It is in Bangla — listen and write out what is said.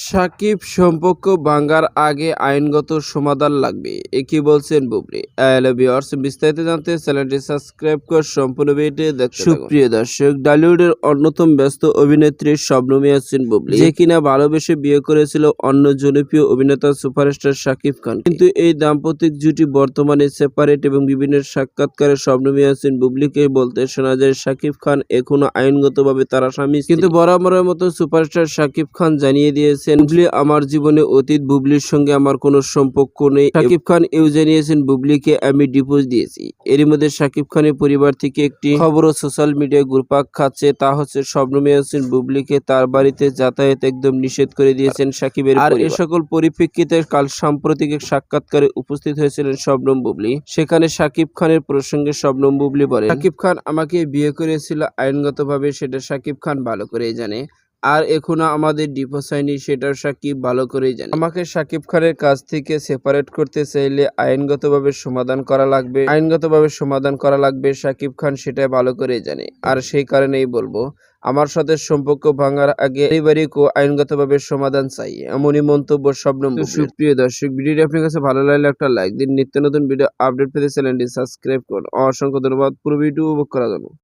সাকিব সম্পর্ক ভাঙার আগে আইনগত সমাধান লাগবে, কি বলছেন বুবলি। হ্যালো ভিউয়ার্স, বিস্তারিত জানতে চ্যানেলটি সাবস্ক্রাইব করে সম্পূর্ণ ভিডিও দেখতে থাকুন। সুপ্রিয় দর্শক, টলিউডের অন্যতম ব্যস্ত অভিনেত্রী শবনম ইয়াসমিন বুবলি, যে কিনা ভালোবেসে বিয়ে করেছিল অন্য জনপ্রিয় অভিনেতা সুপারস্টার সাকিব খান, কিন্তু এই দাম্পতিক জুটি বর্তমানে সেপারেট এবং বিভিন্ন সাক্ষাৎকারে শবনম ইয়াসমিন বুবলিকে বলতে শোনা যায় সাকিব খান এখনো আইনগতভাবে তার স্বামী। কিন্তু বরাবরের মতো সুপারস্টার সাকিব খান জানিয়ে দিয়েছেন, বুবলি আমার জীবনে অতীত, বুবলির সঙ্গে আমার কোনো সম্পর্ক নেই। সাকিব খান এও জানিয়েছেন, বুবলিকে আমি ডিভোর্স দিয়েছি। এরই মধ্যে সাকিব খানের পরিবার থেকে একটি খবরও সোশ্যাল মিডিয়ায় ঘুরপাক খাচ্ছে, তা হচ্ছে শবনম ইয়াসমিন বুবলিকে তার বাড়িতে যাতায়াত একদম নিষেধ করে দিয়েছেন সাকিবের পরিবার। আর এ সকল পরিপ্রেক্ষিতে কাল সাম্প্রতিক এক সাক্ষাৎকারে উপস্থিত হয়েছিলেন শবনম বুবলি। সেখানে সাকিব খানের প্রসঙ্গে শবনম বুবলি বলেন, সাকিব খান আমাকে বিয়ে করেছিল আইনগতভাবে, সেটা সাকিব খান ভালো করেই জানে। আর এখনো আমাদের ডিভোর্স হয়নি, সেটাও সাকিব ভালো করেই জানে। আমাকে সাকিব খানের কাছ থেকে সেপারেট করতে চাইলে আইনগতভাবে সমাধান করা লাগবে, সাকিব খান সেটা ভালো করেই জানে। আর সেই কারণেই বলবো, আমার সাথে সম্পর্ক ভাঙার আগে পারিবারিক ও আইনগতভাবে সমাধান চাই, এমনই মন্তব্য শবনম বুবলির। সুপ্রিয় দর্শক, ভিডিওটি আপনার কাছে ভালো লাগলে একটা লাইক দিন। নিত্য নতুন ভিডিও আপডেট পেতে চ্যানেলটি সাবস্ক্রাইব করুন। অসংখ্য ধন্যবাদ পুরো ভিডিও উপভোগ করার জন্য।